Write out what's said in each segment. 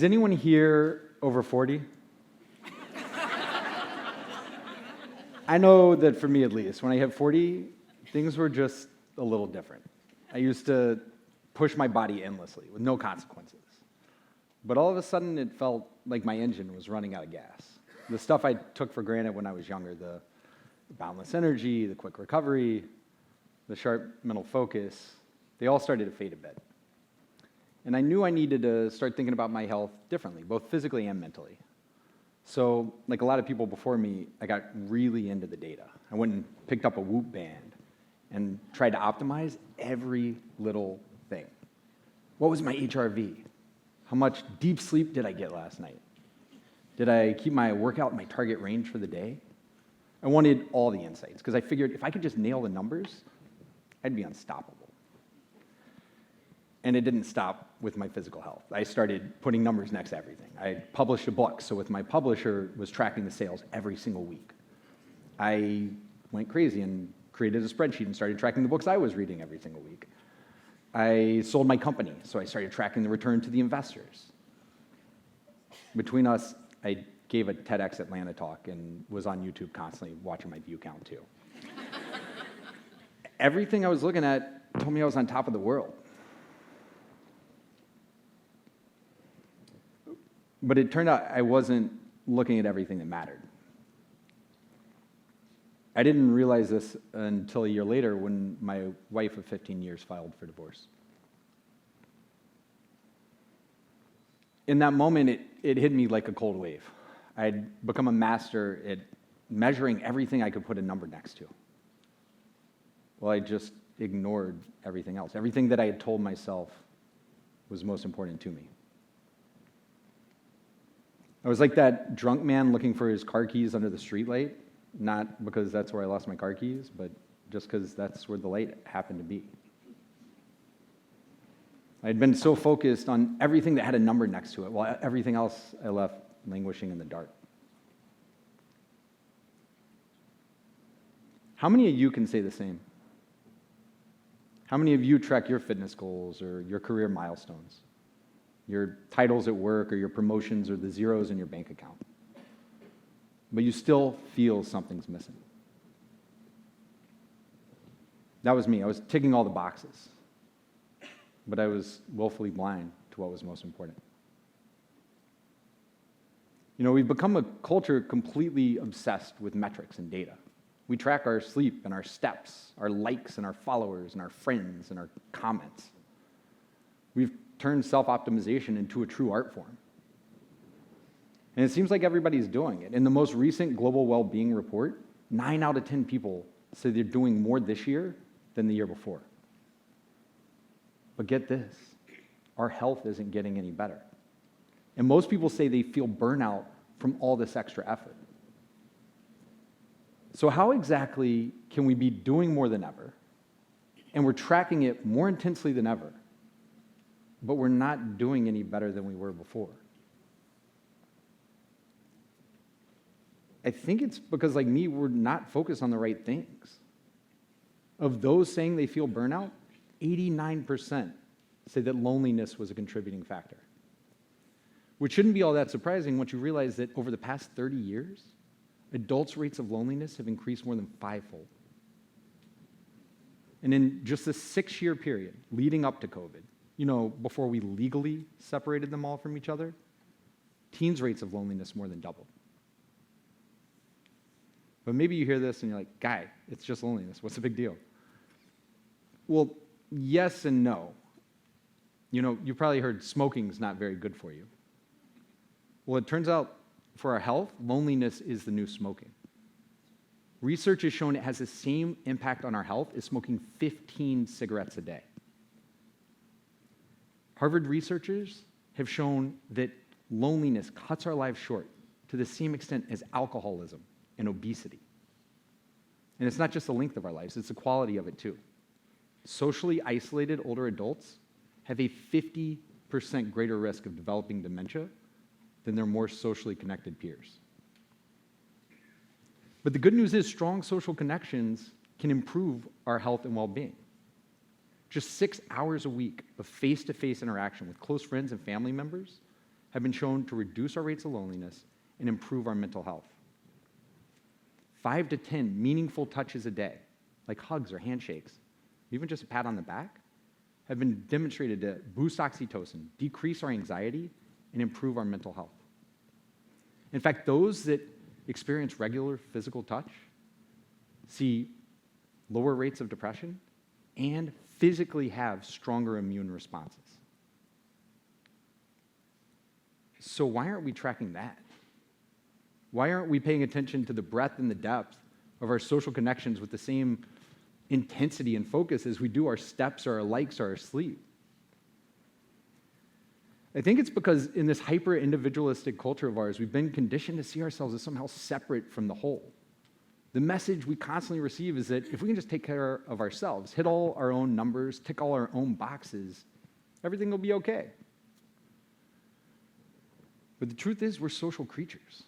Is anyone here over 40? I know that for me at least, when I hit 40, things were just a little different. I used to push my body endlessly with no consequences. But all of a sudden, it felt like my engine was running out of gas. The stuff I took for granted when I was younger, the boundless energy, the quick recovery, the sharp mental focus, they all started to fade a bit. And I knew I needed to start thinking about my health differently, both physically and mentally. So, like a lot of people before me, I got really into the data. I went and picked up a Whoop band and tried to optimize every little thing. What was my HRV? How much deep sleep did I get last night? Did I keep my workout in my target range for the day? I wanted all the insights because I figured if I could just nail the numbers, I'd be unstoppable. And it didn't stop with my physical health. I started putting numbers next to everything. I published a book, so with my publisher was tracking the sales every single week. I went crazy and created a spreadsheet and started tracking the books I was reading every single week. I sold my company, so I started tracking the return to the investors. Between us, I gave a TEDxAtlanta talk and was on YouTube constantly watching my view count too. Everything I was looking at told me I was on top of the world. But it turned out I wasn't looking at everything that mattered. I didn't realize this until a year later when my wife of 15 years filed for divorce. In that moment, it hit me like a cold wave. I'd become a master at measuring everything I could put a number next to. Well, I just ignored everything else. Everything that I had told myself was most important to me. I was like that drunk man looking for his car keys under the streetlight, not because that's where I lost my car keys, but just because that's where the light happened to be. I had been so focused on everything that had a number next to it, while everything else I left languishing in the dark. How many of you can say the same? How many of you track your fitness goals or your career milestones? Your titles at work or your promotions or the zeros in your bank account. But you still feel something's missing. That was me. I was ticking all the boxes. But I was willfully blind to what was most important. You know, we've become a culture completely obsessed with metrics and data. We track our sleep and our steps, our likes and our followers and our friends and our comments. We've turned self-optimization into a true art form. And it seems like everybody's doing it. In the most recent Global Well-Being Report, 9 out of 10 people say they're doing more this year than the year before. But get this, our health isn't getting any better. And most people say they feel burnout from all this extra effort. So how exactly can we be doing more than ever, and we're tracking it more intensely than ever, but we're not doing any better than we were before? I think it's because, like me, we're not focused on the right things. Of those saying they feel burnout, 89% say that loneliness was a contributing factor. Which shouldn't be all that surprising once you realize that over the past 30 years, adults' rates of loneliness have increased more than 5-fold. And in just a 6-year period leading up to COVID, you know, before we legally separated them all from each other, teens' rates of loneliness more than doubled. But maybe you hear this and you're like, guy, it's just loneliness. What's the big deal? Well, yes and no. You know, you probably heard smoking's not very good for you. Well, it turns out for our health, loneliness is the new smoking. Research has shown it has the same impact on our health as smoking 15 cigarettes a day. Harvard researchers have shown that loneliness cuts our lives short to the same extent as alcoholism and obesity. And it's not just the length of our lives, it's the quality of it too. Socially isolated older adults have a 50% greater risk of developing dementia than their more socially connected peers. But the good news is strong social connections can improve our health and well-being. Just 6 hours a week of face-to-face interaction with close friends and family members have been shown to reduce our rates of loneliness and improve our mental health. 5 to 10 meaningful touches a day, like hugs or handshakes, even just a pat on the back, have been demonstrated to boost oxytocin, decrease our anxiety, and improve our mental health. In fact, those that experience regular physical touch see lower rates of depression and physically have stronger immune responses. So why aren't we tracking that? Why aren't we paying attention to the breadth and the depth of our social connections with the same intensity and focus as we do our steps or our likes or our sleep? I think it's because in this hyper-individualistic culture of ours, we've been conditioned to see ourselves as somehow separate from the whole. The message we constantly receive is that if we can just take care of ourselves, hit all our own numbers, tick all our own boxes, everything will be okay. But the truth is, we're social creatures.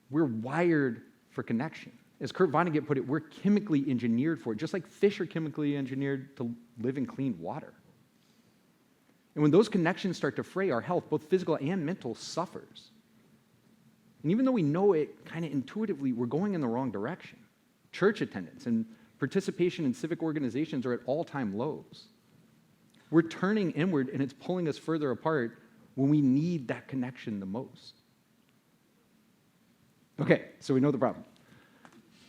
We're wired for connection. As Kurt Vonnegut put it, we're chemically engineered for it, just like fish are chemically engineered to live in clean water. And when those connections start to fray, our health, both physical and mental, suffers. And even though we know it kind of intuitively, we're going in the wrong direction. Church attendance and participation in civic organizations are at all-time lows. We're turning inward, and it's pulling us further apart when we need that connection the most. Okay, so we know the problem.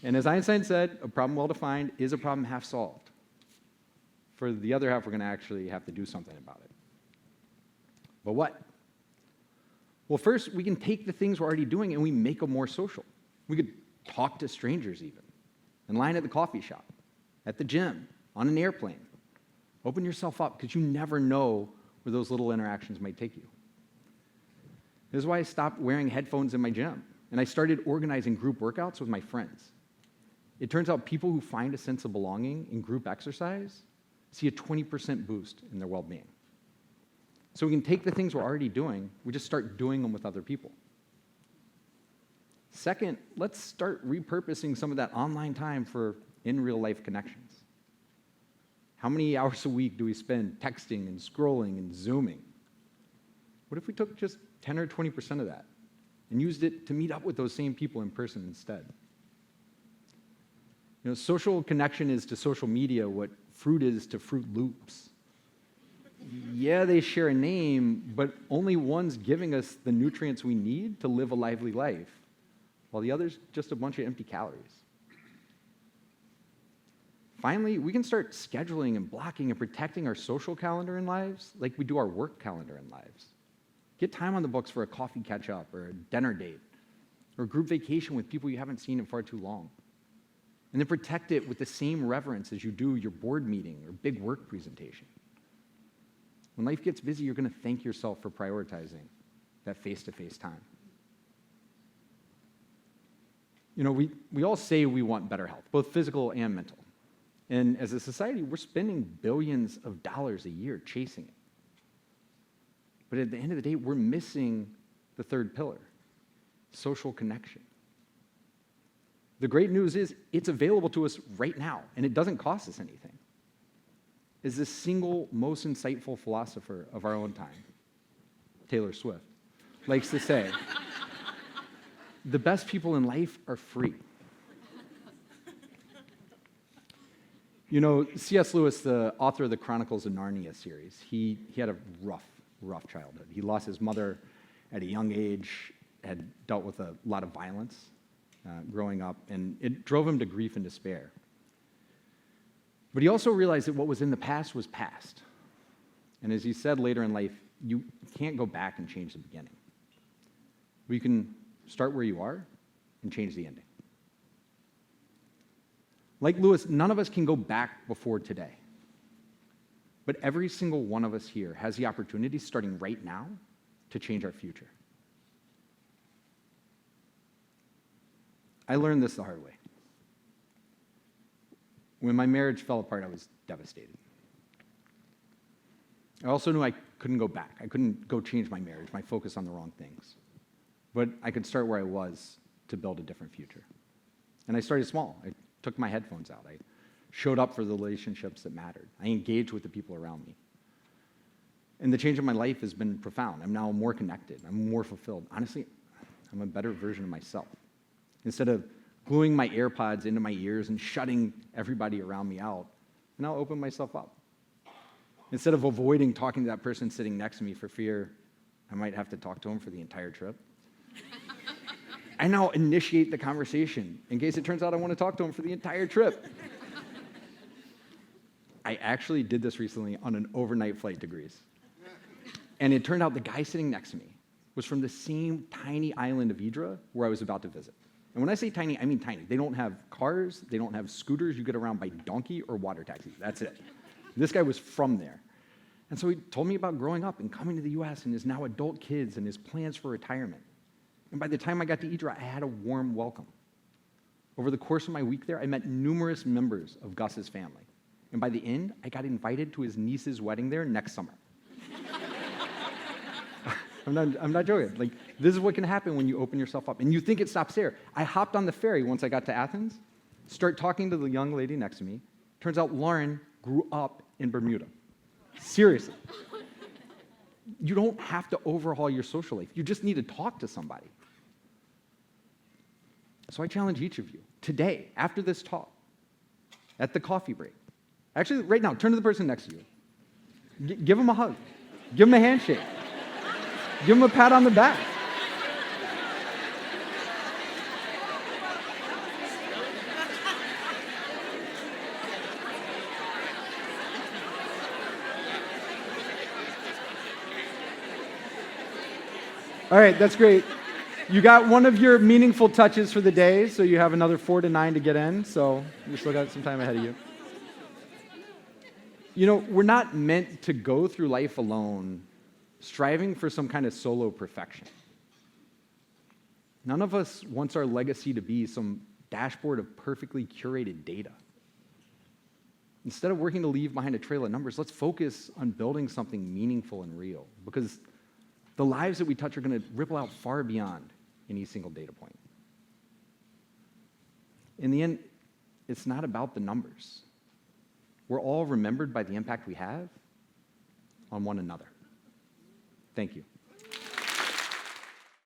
And as Einstein said, a problem well-defined is a problem half solved. For the other half, we're going to actually have to do something about it. But what? Well, first, we can take the things we're already doing and we make them more social. We could talk to strangers even, in line at the coffee shop, at the gym, on an airplane. Open yourself up, because you never know where those little interactions might take you. This is why I stopped wearing headphones in my gym, and I started organizing group workouts with my friends. It turns out people who find a sense of belonging in group exercise see a 20% boost in their well-being. So we can take the things we're already doing, we just start doing them with other people. Second, let's start repurposing some of that online time for in real-life connections. How many hours a week do we spend texting and scrolling and Zooming? What if we took just 10 or 20% of that and used it to meet up with those same people in person instead? You know, social connection is to social media what fruit is to Fruit Loops. Yeah, they share a name, but only one's giving us the nutrients we need to live a lively life, while the other's just a bunch of empty calories. Finally, we can start scheduling and blocking and protecting our social calendar in lives like we do our work calendar in lives. Get time on the books for a coffee catch-up or a dinner date or a group vacation with people you haven't seen in far too long. And then protect it with the same reverence as you do your board meeting or big work presentation. When life gets busy, you're going to thank yourself for prioritizing that face-to-face time. You know, we all say we want better health, both physical and mental. And as a society, we're spending billions of dollars a year chasing it. But at the end of the day, we're missing the third pillar, social connection. The great news is it's available to us right now, and it doesn't cost us anything. Is the single most insightful philosopher of our own time, Taylor Swift, likes to say, the best people in life are free. You know, C.S. Lewis, the author of the Chronicles of Narnia series, he had a rough childhood. He lost his mother at a young age, had dealt with a lot of violence growing up, and it drove him to grief and despair. But he also realized that what was in the past was past. And as he said later in life, you can't go back and change the beginning. But you can start where you are and change the ending. Like Lewis, none of us can go back before today. But every single one of us here has the opportunity, starting right now, to change our future. I learned this the hard way. When my marriage fell apart, I was devastated. I also knew I couldn't go back. I couldn't go change my marriage, my focus on the wrong things. But I could start where I was to build a different future. And I started small. I took my headphones out. I showed up for the relationships that mattered. I engaged with the people around me. And the change in my life has been profound. I'm now more connected. I'm more fulfilled. Honestly, I'm a better version of myself. Instead of gluing my AirPods into my ears and shutting everybody around me out, I now open myself up. Instead of avoiding talking to that person sitting next to me for fear I might have to talk to him for the entire trip, I now initiate the conversation in case it turns out I want to talk to him for the entire trip. I actually did this recently on an overnight flight to Greece. And it turned out the guy sitting next to me was from the same tiny island of Idra where I was about to visit. And when I say tiny, I mean tiny. They don't have cars, they don't have scooters. You get around by donkey or water taxi. That's it. This guy was from there. And so he told me about growing up and coming to the US and his now adult kids and his plans for retirement. And by the time I got to Idra, I had a warm welcome. Over the course of my week there, I met numerous members of Gus's family. And by the end, I got invited to his niece's wedding there next summer. I'm not joking. Like, this is what can happen when you open yourself up. And you think it stops there. I hopped on the ferry once I got to Athens, start talking to the young lady next to me. Turns out Lauren grew up in Bermuda. Seriously. You don't have to overhaul your social life. You just need to talk to somebody. So I challenge each of you, today, after this talk, at the coffee break, actually, right now, turn to the person next to you. Give them a hug. Give them a handshake. Give them a pat on the back. All right, that's great. You got one of your meaningful touches for the day, so you have another 4 to 9 to get in, so you still got some time ahead of you. You know, we're not meant to go through life alone, striving for some kind of solo perfection. None of us wants our legacy to be some dashboard of perfectly curated data. Instead of working to leave behind a trail of numbers, let's focus on building something meaningful and real, because the lives that we touch are going to ripple out far beyond any single data point. In the end, it's not about the numbers. We're all remembered by the impact we have on one another. Thank you.